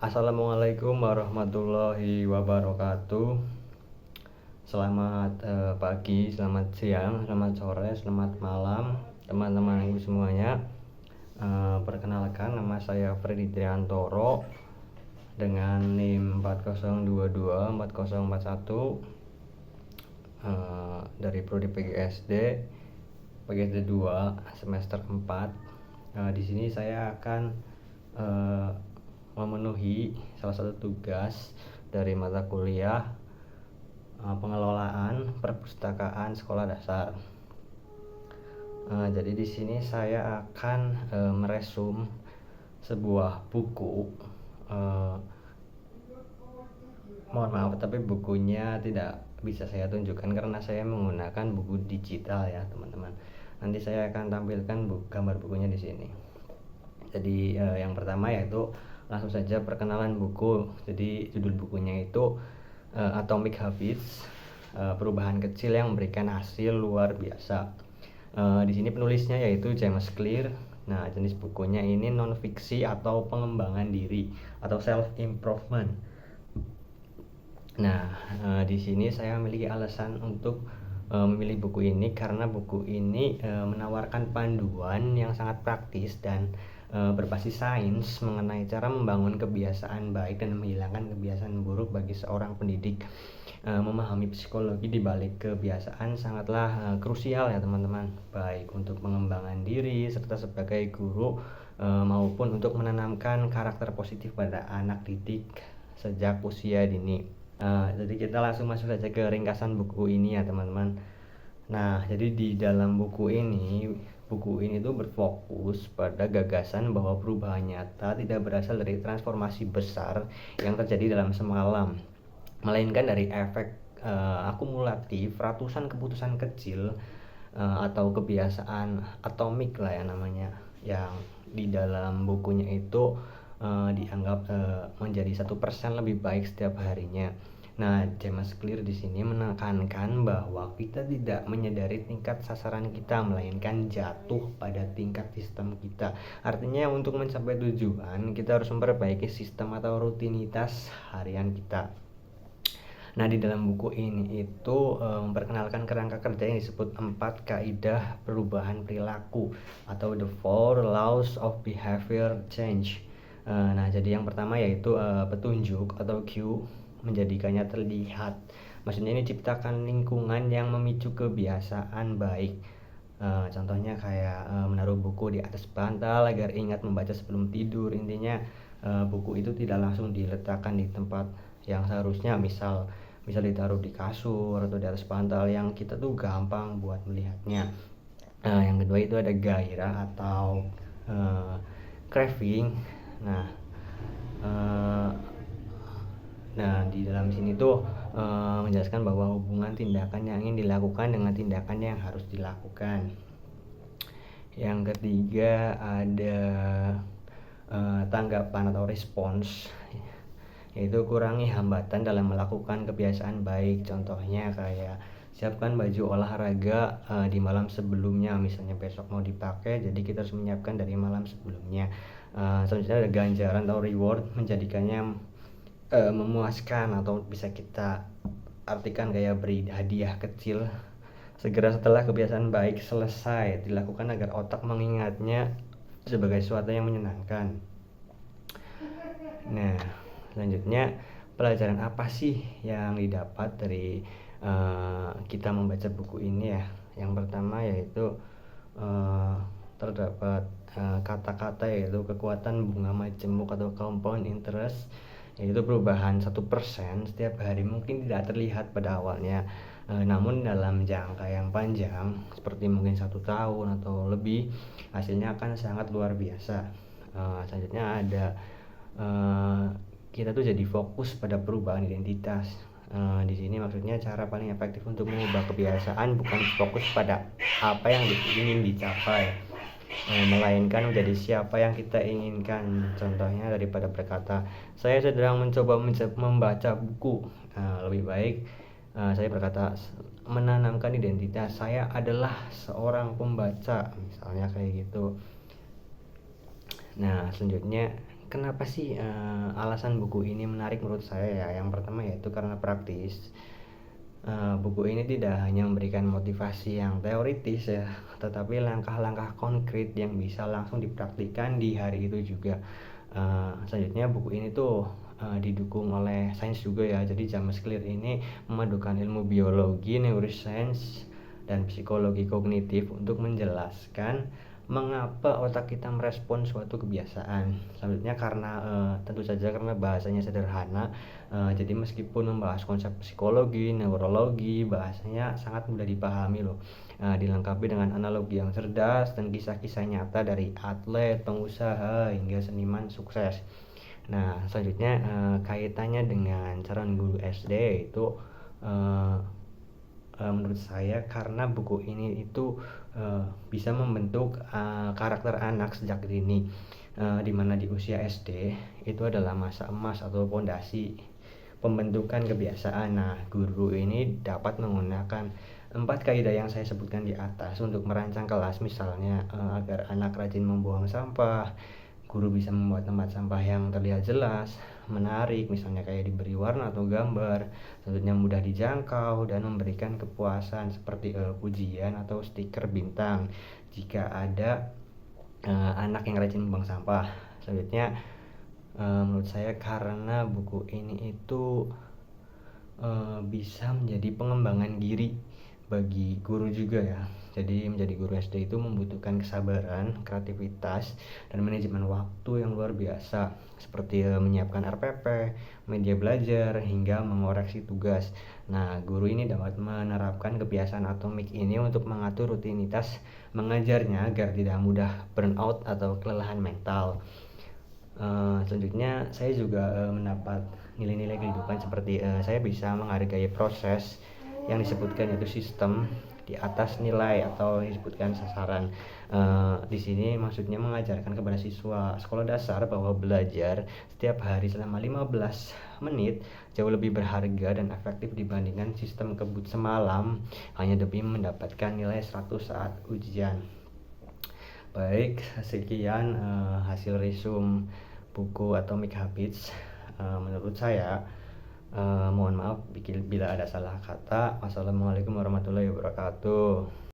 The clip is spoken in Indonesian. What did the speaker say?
Assalamualaikum warahmatullahi wabarakatuh. Selamat pagi, selamat siang, selamat sore, selamat malam teman-teman ibu semuanya. Perkenalkan, nama saya Freddy Triantoro dengan NIM 4022 4041 dari Prodi PGSD 2 semester 4. Di sini saya akan memenuhi salah satu tugas dari mata kuliah pengelolaan perpustakaan sekolah dasar. Jadi di sini saya akan meresum sebuah buku. Mohon maaf, tapi bukunya tidak bisa saya tunjukkan karena saya menggunakan buku digital ya teman-teman. Nanti saya akan tampilkan gambar bukunya di sini. Jadi yang pertama yaitu langsung saja perkenalan buku. Jadi judul bukunya itu Atomic Habits, perubahan kecil yang memberikan hasil luar biasa. Di sini penulisnya yaitu James Clear. Nah, jenis bukunya ini non fiksi atau pengembangan diri atau self improvement. Nah, di sini saya memiliki alasan untuk memilih buku ini karena buku ini menawarkan panduan yang sangat praktis dan berbasis sains mengenai cara membangun kebiasaan baik dan menghilangkan kebiasaan buruk bagi seorang pendidik. Memahami psikologi di balik kebiasaan sangatlah krusial ya teman-teman, baik untuk pengembangan diri serta sebagai guru maupun untuk menanamkan karakter positif pada anak didik sejak usia dini. Jadi kita langsung masuk saja ke ringkasan buku ini ya teman-teman. Nah, jadi di dalam buku ini tuh berfokus pada gagasan bahwa perubahan nyata tidak berasal dari transformasi besar yang terjadi dalam semalam, melainkan dari efek akumulatif ratusan keputusan kecil atau kebiasaan atomik lah ya namanya, yang di dalam bukunya itu dianggap menjadi 1% lebih baik setiap harinya. Nah, James Clear di sini menekankan bahwa kita tidak menyadari tingkat sasaran kita, melainkan jatuh pada tingkat sistem kita. Artinya untuk mencapai tujuan, kita harus memperbaiki sistem atau rutinitas harian kita. Nah, di dalam buku ini itu memperkenalkan kerangka kerja yang disebut 4 kaidah perubahan perilaku atau the 4 laws of behavior change. Nah, jadi yang pertama yaitu petunjuk atau cue, menjadikannya terlihat. Maksudnya ini ciptakan lingkungan yang memicu kebiasaan baik. Contohnya kayak menaruh buku di atas bantal agar ingat membaca sebelum tidur. Intinya buku itu tidak langsung diletakkan di tempat yang seharusnya, misal ditaruh di kasur atau di atas bantal yang kita tuh gampang buat melihatnya. Yang kedua itu ada gairah atau craving. Nah, di dalam sini tuh menjelaskan bahwa hubungan tindakan yang ingin dilakukan dengan tindakan yang harus dilakukan. Yang ketiga ada tanggapan atau respons, yaitu kurangi hambatan dalam melakukan kebiasaan baik. Contohnya kayak siapkan baju olahraga di malam sebelumnya, misalnya besok mau dipakai, jadi kita harus menyiapkan dari malam sebelumnya. Selanjutnya ada ganjaran atau reward, menjadikannya memuaskan, atau bisa kita artikan kayak beri hadiah kecil segera setelah kebiasaan baik selesai dilakukan agar otak mengingatnya sebagai sesuatu yang menyenangkan. Nah, selanjutnya pelajaran apa sih yang didapat dari kita membaca buku ini ya? Yang pertama yaitu terdapat kata-kata yaitu kekuatan bunga majemuk atau compound interest, yaitu perubahan 1% setiap hari mungkin tidak terlihat pada awalnya, namun dalam jangka yang panjang seperti mungkin 1 tahun atau lebih, hasilnya akan sangat luar biasa. Selanjutnya ada kita tuh jadi fokus pada perubahan identitas. Di sini maksudnya cara paling efektif untuk mengubah kebiasaan bukan fokus pada apa yang ingin dicapai, melainkan menjadi siapa yang kita inginkan. Contohnya daripada berkata saya sedang mencoba membaca buku, lebih baik saya berkata menanamkan identitas saya adalah seorang pembaca, misalnya kayak gitu. Nah, selanjutnya kenapa sih alasan buku ini menarik menurut saya ya? Yang pertama yaitu karena praktis. Buku ini tidak hanya memberikan motivasi yang teoritis ya, tetapi langkah-langkah konkret yang bisa langsung dipraktikkan di hari itu juga. Selanjutnya buku ini tuh didukung oleh sains juga ya. Jadi James Clear ini memadukan ilmu biologi, neuroscience, dan psikologi kognitif untuk menjelaskan mengapa otak kita merespon suatu kebiasaan. Selanjutnya karena tentu saja karena bahasanya sederhana, jadi meskipun membahas konsep psikologi, neurologi, bahasanya sangat mudah dipahami loh. Dilengkapi dengan analogi yang cerdas dan kisah-kisah nyata dari atlet, pengusaha, hingga seniman sukses. Nah, selanjutnya kaitannya dengan calon guru SD itu menurut saya karena buku ini itu bisa membentuk karakter anak sejak dini, di mana di usia SD itu adalah masa emas atau pondasi pembentukan kebiasaan. Nah, guru ini dapat menggunakan 4 kaidah yang saya sebutkan di atas untuk merancang kelas, misalnya agar anak rajin membuang sampah. Guru bisa membuat tempat sampah yang terlihat jelas, menarik, misalnya kayak diberi warna atau gambar, selanjutnya mudah dijangkau, dan memberikan kepuasan seperti pujian atau stiker bintang jika ada anak yang rajin membuang sampah. Selanjutnya menurut saya karena buku ini itu bisa menjadi pengembangan diri bagi guru juga ya. Jadi menjadi guru SD itu membutuhkan kesabaran, kreativitas, dan manajemen waktu yang luar biasa, seperti menyiapkan RPP, media belajar, hingga mengoreksi tugas. Nah, guru ini dapat menerapkan kebiasaan atomik ini untuk mengatur rutinitas mengajarnya agar tidak mudah burnout atau kelelahan mental. Selanjutnya saya juga mendapat nilai-nilai kehidupan seperti saya bisa menghargai proses yang disebutkan yaitu sistem di atas nilai atau disebutkan sasaran. Di sini maksudnya mengajarkan kepada siswa sekolah dasar bahwa belajar setiap hari selama 15 menit jauh lebih berharga dan efektif dibandingkan sistem kebut semalam hanya demi mendapatkan nilai 100 saat ujian. Baik, sekian hasil resume buku Atomic Habits. Menurut saya, mohon maaf bila ada salah kata. Wassalamualaikum warahmatullahi wabarakatuh.